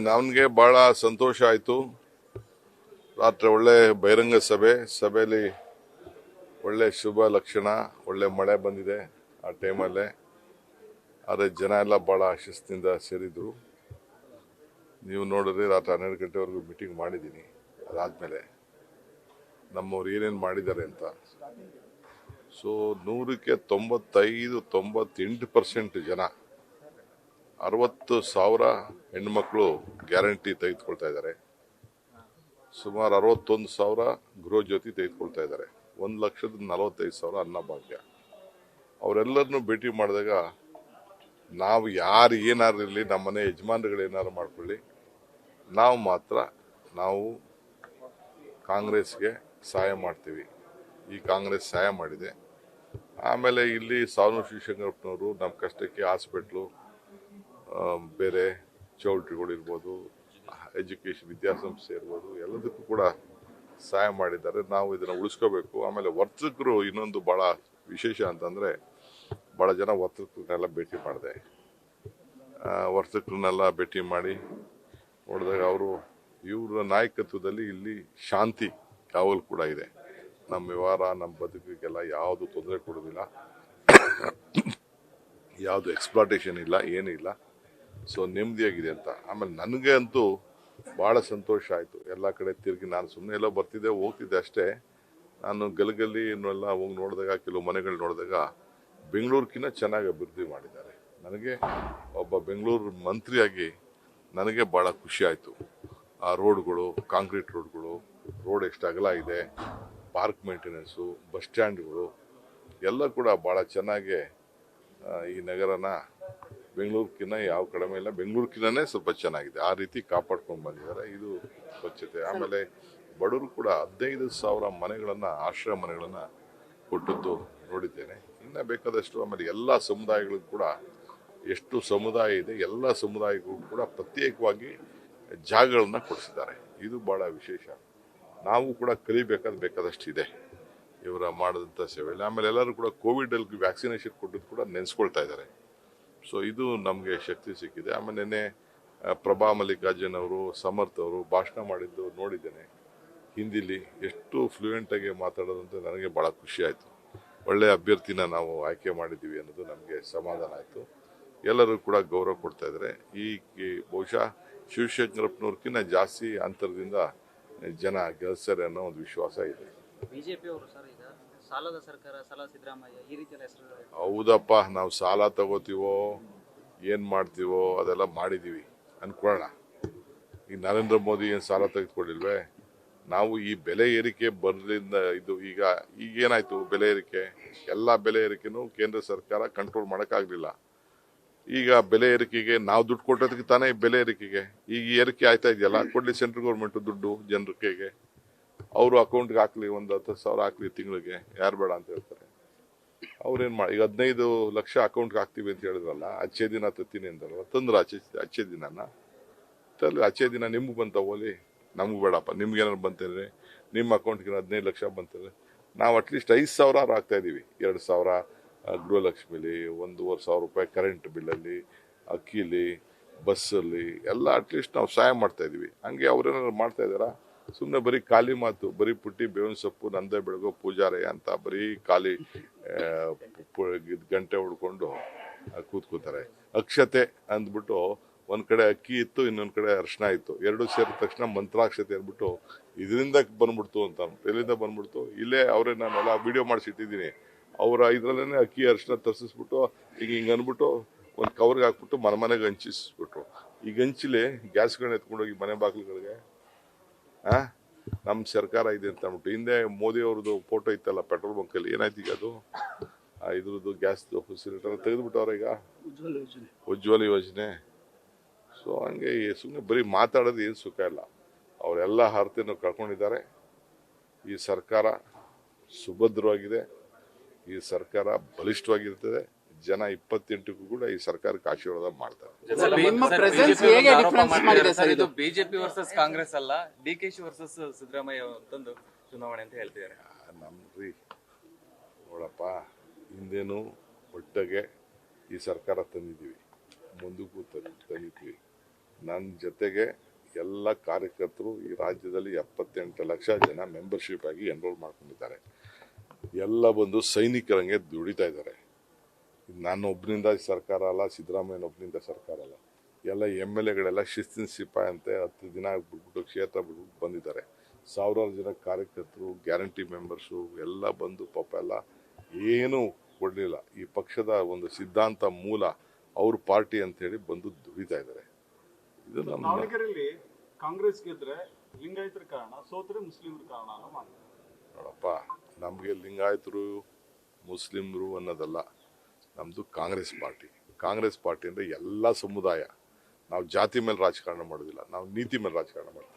ನನ್ಗೆ ಬಹಳ ಸಂತೋಷ ಆಯ್ತು. ರಾತ್ರಿ ಒಳ್ಳೆ ಬಹಿರಂಗ ಸಭೆಯಲ್ಲಿ ಒಳ್ಳೆ ಶುಭ ಲಕ್ಷಣ, ಒಳ್ಳೆ ಮಳೆ ಬಂದಿದೆ ಆ ಟೈಮಲ್ಲೇ. ಆದರೆ ಜನ ಎಲ್ಲ ಬಹಳ ಶಿಸ್ತಿನಿಂದ ಸೇರಿದ್ರು. ನೀವು ನೋಡಿದ್ರೆ ರಾತ್ರಿ 12 ಗಂಟೆವರೆಗೂ ಮೀಟಿಂಗ್ ಮಾಡಿದ್ದೀನಿ. ಅದಾದ್ಮೇಲೆ ನಮ್ಮವ್ರು ಏನೇನು ಮಾಡಿದ್ದಾರೆ ಅಂತ. ಸೊ 100ಕ್ಕೆ 95-98% ಜನ 60,000 ಹೆಣ್ಮಕ್ಳು ಗ್ಯಾರಂಟಿ ತೆಗೆದುಕೊಳ್ತಾ ಇದ್ದಾರೆ. ಸುಮಾರು 61,000 ಗೃಹ ಜ್ಯೋತಿ ತೆಗೆದುಕೊಳ್ತಾ ಇದ್ದಾರೆ. 1,45,000 ಅನ್ನಭಾಗ್ಯ. ಅವರೆಲ್ಲರನ್ನೂ ಭೇಟಿ ಮಾಡಿದಾಗ ನಾವು ಯಾರು ಏನಾರು ಇರಲಿ, ನಮ್ಮನೆ ಯಜಮಾನರುಗಳು ಏನಾರು ಮಾಡ್ಕೊಳ್ಳಿ, ನಾವು ಕಾಂಗ್ರೆಸ್ಗೆ ಸಹಾಯ ಮಾಡ್ತೀವಿ. ಈ ಕಾಂಗ್ರೆಸ್ ಸಹಾಯ ಮಾಡಿದೆ. ಆಮೇಲೆ ಇಲ್ಲಿ ಸಾವನೂರು ಶಿವಶಂಕರಪ್ಪನವರು ನಮ್ಮ ಕಷ್ಟಕ್ಕೆ ಹಾಸ್ಪಿಟ್ಲು, ಬೇರೆ ಚೌಲ್ಟ್ರಿಗಳಿರ್ಬೋದು, ಎಜುಕೇಷನ್ ವಿದ್ಯಾಸಂಸ್ಥೆ ಇರ್ಬೋದು, ಎಲ್ಲದಕ್ಕೂ ಕೂಡ ಸಹಾಯ ಮಾಡಿದ್ದಾರೆ. ನಾವು ಇದನ್ನು ಉಳಿಸ್ಕೋಬೇಕು. ಆಮೇಲೆ ವರ್ತಕರು ಇನ್ನೊಂದು ಬಹಳ ವಿಶೇಷ ಅಂತಂದರೆ, ಭಾಳ ಜನ ವರ್ತಕರನ್ನೆಲ್ಲ ಭೇಟಿ ಮಾಡಿದೆ. ವರ್ತಕರನ್ನೆಲ್ಲ ಭೇಟಿ ಮಾಡಿ ನೋಡಿದಾಗ ಇವರ ನಾಯಕತ್ವದಲ್ಲಿ ಇಲ್ಲಿ ಶಾಂತಿ ಯಾವಾಗಲೂ ಕೂಡ ಇದೆ. ನಮ್ಮ ವ್ಯವಹಾರ, ನಮ್ಮ ಬದುಕಿಗೆಲ್ಲ ಯಾವುದು ತೊಂದರೆ ಕೊಡೋದಿಲ್ಲ, ಯಾವುದು ಎಕ್ಸ್ಪ್ಲಾಟೇಷನ್ ಇಲ್ಲ, ಏನೂ ಇಲ್ಲ. ಸೊ ನೆಮ್ಮದಿಯಾಗಿದೆ ಅಂತ. ಆಮೇಲೆ ನನಗೆ ಅಂತೂ ಭಾಳ ಸಂತೋಷ ಆಯಿತು. ಎಲ್ಲ ಕಡೆ ತಿರುಗಿ ನಾನು ಸುಮ್ಮನೆ ಎಲ್ಲ ಬರ್ತಿದ್ದೆ ಹೋಗ್ತಿದ್ದೆ ಅಷ್ಟೇ. ನಾನು ಗಲಗಲ್ಲಿ ಇನ್ನೆಲ್ಲ ಹೋಗಿ ನೋಡಿದಾಗ, ಕೆಲವು ಮನೆಗಳು ನೋಡಿದಾಗ ಬೆಂಗಳೂರಿಗಿಂತ ಚೆನ್ನಾಗಿ ಅಭಿವೃದ್ಧಿ ಮಾಡಿದ್ದಾರೆ. ನನಗೆ ಒಬ್ಬ ಬೆಂಗಳೂರು ಮಂತ್ರಿಯಾಗಿ ನನಗೆ ಭಾಳ ಖುಷಿ ಆಯಿತು. ಆ ರೋಡ್ಗಳು, ಕಾಂಕ್ರೀಟ್ ರೋಡ್ ಎಷ್ಟು ಅಗಲ ಇದೆ, ಪಾರ್ಕ್ ಮೇಂಟೆನೆನ್ಸು, ಬಸ್ ಸ್ಟ್ಯಾಂಡ್ಗಳು ಎಲ್ಲ ಕೂಡ ಭಾಳ ಚೆನ್ನಾಗಿ ಈ ನಗರನ ಬೆಂಗಳೂರಿಗಿಂತ ಯಾವ ಕಡಿಮೆ ಇಲ್ಲ, ಬೆಂಗಳೂರಿಗಿಂತನೇ ಸ್ವಲ್ಪ ಚೆನ್ನಾಗಿದೆ. ಆ ರೀತಿ ಕಾಪಾಡ್ಕೊಂಡು ಬಂದಿದ್ದಾರೆ. ಇದು ಸ್ವಚ್ಛತೆ. ಆಮೇಲೆ ಬಡವರು ಕೂಡ 15,000 ಮನೆಗಳನ್ನು, ಆಶ್ರಯ ಮನೆಗಳನ್ನು ಕೊಟ್ಟದ್ದು ನೋಡಿದ್ದೇನೆ. ಇನ್ನು ಬೇಕಾದಷ್ಟು. ಆಮೇಲೆ ಎಲ್ಲ ಸಮುದಾಯಗಳಿಗೂ ಕೂಡ, ಎಷ್ಟು ಸಮುದಾಯ ಇದೆ ಎಲ್ಲ ಸಮುದಾಯಗಳಿಗೂ ಕೂಡ ಪ್ರತ್ಯೇಕವಾಗಿ ಜಾಗಗಳನ್ನ ಕೊಡಿಸಿದ್ದಾರೆ. ಇದು ಭಾಳ ವಿಶೇಷ. ನಾವು ಕೂಡ ಬೇಕಾದಷ್ಟು ಇದೆ ಇವರ ಮಾಡಿದಂಥ ಸೇವೆಯಲ್ಲಿ. ಆಮೇಲೆ ಎಲ್ಲರೂ ಕೂಡ ಕೋವಿಡಲ್ಲಿ ವ್ಯಾಕ್ಸಿನೇಷನ್ ಕೊಟ್ಟದ್ದು ಕೂಡ ನೆನೆಸ್ಕೊಳ್ತಾ ಇದ್ದಾರೆ. ಸೊ ಇದು ನಮಗೆ ಶಕ್ತಿ ಸಿಕ್ಕಿದೆ. ಆಮೇಲೆ ನಿನ್ನೆ ಪ್ರಭಾ ಮಲ್ಲಿಕಾರ್ಜುನ್ ಅವರು, ಸಮರ್ಥ್ ಅವರು ಭಾಷಣ ಮಾಡಿದ್ದು ನೋಡಿದ್ದೇನೆ. ಹಿಂದಿಲಿ ಎಷ್ಟು ಫ್ಲೂಯೆಂಟಾಗಿ ಮಾತಾಡೋದಂತ ನನಗೆ ಭಾಳ ಖುಷಿ ಆಯಿತು. ಒಳ್ಳೆಯ ಅಭ್ಯರ್ಥಿನ ನಾವು ಆಯ್ಕೆ ಮಾಡಿದ್ದೀವಿ ಅನ್ನೋದು ನಮಗೆ ಸಮಾಧಾನ ಆಯಿತು. ಎಲ್ಲರೂ ಕೂಡ ಗೌರವ ಕೊಡ್ತಾ ಇದ್ದಾರೆ. ಬಹುಶಃ ಶಿವಶಂಕರಪ್ಪನವ್ರಕ್ಕಿಂತ ಜಾಸ್ತಿ ಅಂತರದಿಂದ ಜನ ಗೆಲ್ಸ್ತಾರೆ ಅನ್ನೋ ಒಂದು ವಿಶ್ವಾಸ ಇದೆ. ಹೌದಪ್ಪ, ನಾವು ಸಾಲ ತಗೋತೀವೋ ಏನು ಮಾಡ್ತೀವೋ ಅದೆಲ್ಲ ಮಾಡಿದ್ದೀವಿ ಅನ್ಕೊಳ್ಳೋಣ. ಈ ನರೇಂದ್ರ ಮೋದಿ ಏನು ಸಾಲ ತೆಗೆದುಕೊಂಡಿಲ್ವೇ? ನಾವು ಈ ಬೆಲೆ ಏರಿಕೆ ಬರೋದ್ರಿಂದ ಈಗ ಏನಾಯ್ತು, ಬೆಲೆ ಏರಿಕೆ, ಎಲ್ಲ ಬೆಲೆ ಏರಿಕೆನೂ ಕೇಂದ್ರ ಸರ್ಕಾರ ಕಂಟ್ರೋಲ್ ಮಾಡೋಕ್ಕಾಗಲಿಲ್ಲ. ಈಗ ಬೆಲೆ ಏರಿಕೆಗೆ ನಾವು ದುಡ್ಡು ಕೊಟ್ಟೋದಕ್ಕೆ ತಾನೇ ಬೆಲೆ ಏರಿಕೆಗೆ ಈಗ ಏರಿಕೆ ಆಯ್ತಾ ಇದೆಯಲ್ಲ. ಕೊಡ್ಲಿ ಸೆಂಟ್ರಲ್ ಗೌರ್ಮೆಂಟ್ ದುಡ್ಡು ಜನರಿಗೆ, ಅವರು ಅಕೌಂಟ್ಗೆ ಹಾಕ್ಲಿ, ಒಂದು 10,000 ಹಾಕ್ಲಿ ತಿಂಗಳಿಗೆ, ಯಾರು ಬೇಡ ಅಂತ ಹೇಳ್ತಾರೆ. ಅವ್ರೇನು ಮಾಡಿ ಈಗ 15 ಲಕ್ಷ ಅಕೌಂಟ್ಗೆ ಹಾಕ್ತೀವಿ ಅಂತ ಹೇಳಿದ್ರಲ್ಲ, ಅಚ್ಚೆ ದಿನ ತತ್ತೀನಿ ಅಂತಾರಲ್ಲ, ತಂದ್ರೆ ಅಚ್ಚೆ ದಿನನ ಅಚ್ಚೆ ದಿನ ನಿಮ್ಗೆ ಬಂತ ಓಲಿ, ನಮ್ಗೆ ಬೇಡಪ್ಪ, ನಿಮ್ಗೆ ಏನಾರು ಬಂತಂದ್ರೆ ನಿಮ್ಮ ಅಕೌಂಟ್ಗೆ 15 ಲಕ್ಷ ಬಂತಂದ್ರೆ ನಾವು ಅಟ್ಲೀಸ್ಟ್ 5,000 ಹಾಕ್ತಾ ಇದೀವಿ. 2,000 ಗೃಹಲಕ್ಷ್ಮಿಲಿ, 1,500 ರೂಪಾಯಿ ಕರೆಂಟ್ ಬಿಲ್ಲಲ್ಲಿ, ಅಕ್ಕಿಲಿ, ಬಸ್ಸಲ್ಲಿ ಎಲ್ಲ ಅಟ್ಲೀಸ್ಟ್ ನಾವು ಸಹಾಯ ಮಾಡ್ತಾ ಇದೀವಿ. ಹಂಗೆ ಅವ್ರೇನಾದ್ರು ಮಾಡ್ತಾ ಇದ್ದಾರಾ? ಸುಮ್ಮನೆ ಬರೀ ಖಾಲಿ ಮಾತು, ಬರೀ ಪುಟ್ಟಿ ಬೇವಿನ ಸೊಪ್ಪು ನಂದೇ ಬೆಳಗೋ ಪೂಜಾರೆ ಅಂತ ಬರೀ ಖಾಲಿ ಗಂಟೆ ಹೊಡ್ಕೊಂಡು ಕೂತ್ಕೋತಾರೆ. ಅಕ್ಷತೆ ಅಂದ್ಬಿಟ್ಟು ಒಂದ್ ಕಡೆ ಅಕ್ಕಿ ಇತ್ತು, ಇನ್ನೊಂದ್ ಕಡೆ ಅರ್ಶನ ಇತ್ತು, ಎರಡು ಸೇರಿದ ತಕ್ಷಣ ಮಂತ್ರಾಕ್ಷತೆ ಅಂದ್ಬಿಟ್ಟು ಇದರಿಂದ ಬಂದ್ಬಿಡ್ತು ಅಂತ. ಎಲ್ಲಿಂದ ಬಂದ್ಬಿಡ್ತು? ಇಲ್ಲೇ ಅವರೇ ನಾನೆಲ್ಲ ವಿಡಿಯೋ ಮಾಡಿಸಿಟ್ಟಿದ್ದೀನಿ. ಅವರ ಇದ್ರಲ್ಲೇನೆ ಅಕ್ಕಿ ಅರ್ಶನ ತರಿಸಿಸ್ಬಿಟ್ಟು ಹಿಂಗೆ ಅಂದ್ಬಿಟ್ಟು ಒಂದು ಕವರ್ಗೆ ಹಾಕ್ಬಿಟ್ಟು ಮನೆಗೆ ಹಂಚಿಸ್ಬಿಟ್ರು. ಈಗ ಹಂಚಿಲಿ ಗ್ಯಾಸ್ಗಳನ್ನ ಎತ್ಕೊಂಡೋಗಿ ಮನೆ ಬಾಗಿಲುಗಳಿಗೆ ನಮ್ಮ ಸರ್ಕಾರ ಇದೆ ಅಂತ ಅಂದ್ಬಿಟ್ಟು. ಹಿಂದೆ ಮೋದಿ ಅವ್ರದ್ದು ಫೋಟೋ ಇತ್ತಲ್ಲ ಪೆಟ್ರೋಲ್ ಬಂಕಲ್ಲಿ, ಏನಾಯ್ತು ಈಗ ಅದು? ಇದ್ರದ್ದು ಗ್ಯಾಸ್ದು ಸಿಲಿಂಡರ್ ತೆಗೆದುಬಿಟ್ಟವ್ರ ಈಗ, ಉಜ್ವಲ ಯೋಜನೆ. ಸೊ ಹಂಗೆ ಸುಮ್ಮನೆ ಬರೀ ಮಾತಾಡೋದು ಏನು ಸುಖ ಇಲ್ಲ. ಅವರೆಲ್ಲ ಹರತೆಯನ್ನು ಕಳ್ಕೊಂಡಿದ್ದಾರೆ. ಈ ಸರ್ಕಾರ ಸುಭದ್ರವಾಗಿದೆ, ಈ ಸರ್ಕಾರ ಬಲಿಷ್ಠವಾಗಿರ್ತದೆ. ಜನ 28ಕ್ಕೂ ಕೂಡ ಈ ಸರ್ಕಾರಕ್ಕೆ ಆಶೀರ್ವಾದ ಮಾಡ್ತಾರೆ. ಬಿಜೆಪಿ ವರ್ಸಸ್ ಕಾಂಗ್ರೆಸ್ ಅಲ್ಲ, ಡಿಕೆಶಿ ವರ್ಸಸ್ ಸಿದ್ದರಾಮಯ್ಯ ಅಂತಂದು ಚುನಾವಣೆ ಅಂತ ಹೇಳ್ತಿದ್ದಾರೆ. ನಮ್ರಿ ನೋಡಪ್ಪ, ಹಿಂದೇನು ಒಟ್ಟಿಗೆ ಈ ಸರ್ಕಾರ ತಂದಿದ್ದೀವಿ, ಮುಂದಕ್ಕೂ ತಂದಿದ್ದೀವಿ. ನನ್ನ ಜೊತೆಗೆ ಎಲ್ಲ ಕಾರ್ಯಕರ್ತರು ಈ ರಾಜ್ಯದಲ್ಲಿ 78 ಲಕ್ಷ ಜನ ಮೆಂಬರ್ಶಿಪ್ ಆಗಿ ಎನ್ರೋಲ್ ಮಾಡ್ಕೊಂಡಿದ್ದಾರೆ. ಎಲ್ಲ ಬಂದು ಸೈನಿಕರಂಗೆ ದುಡಿತಾ ಇದ್ದಾರೆ. ನಾನು ಒಬ್ಬನಿಂದ ಸರ್ಕಾರ ಅಲ್ಲ, ಸಿದ್ದರಾಮಯ್ಯನೊಬ್ಬನಿಂದ ಸರ್ಕಾರ ಅಲ್ಲ. ಎಲ್ಲ MLAಗಳೆಲ್ಲ ಶಿಸ್ತಿನ ಸಿಪಾಯಿ ಅಂತೆ 10 ದಿನ ಬಿಟ್ಬಿಟ್ಟು ಕ್ಷೇತ್ರ ಬಿಟ್ಬಿಟ್ಟು ಬಂದಿದ್ದಾರೆ. ಸಾವಿರಾರು ಜನ ಕಾರ್ಯಕರ್ತರು, ಗ್ಯಾರಂಟಿ ಮೆಂಬರ್ಸು ಎಲ್ಲ ಬಂದು ಪಾಪ ಎಲ್ಲ ಏನೂ ಕೊಡಲಿಲ್ಲ. ಈ ಪಕ್ಷದ ಒಂದು ಸಿದ್ಧಾಂತ ಮೂಲ ಅವ್ರ ಪಾರ್ಟಿ ಅಂತೇಳಿ ಬಂದು ದುಡಿತಾ ಇದ್ದಾರೆ. ಇದು ನಮ್ಮ ದಾವಣಗೆರೆಯಲ್ಲಿ ಕಾಂಗ್ರೆಸ್ ಗೆದ್ರೆ ಲಿಂಗಾಯತರ ಕಾರಣ, ಸೋತ್ರೆ ಮುಸ್ಲಿಮರ ಕಾರಣ ಅನ್ನೋ ಮಾತು. ನೋಡಪ್ಪ, ನಮಗೆ ಲಿಂಗಾಯತರು ಮುಸ್ಲಿಮ್ರು ಅನ್ನೋದಲ್ಲ, ನಮ್ಮದು ಕಾಂಗ್ರೆಸ್ ಪಾರ್ಟಿ. ಕಾಂಗ್ರೆಸ್ ಪಾರ್ಟಿ ಅಂದರೆ ಎಲ್ಲ ಸಮುದಾಯ. ನಾವು ಜಾತಿ ಮೇಲೆ ರಾಜಕಾರಣ ಮಾಡೋದಿಲ್ಲ, ನಾವು ನೀತಿ ಮೇಲೆ ರಾಜಕಾರಣ ಮಾಡ್ತೀವಿ.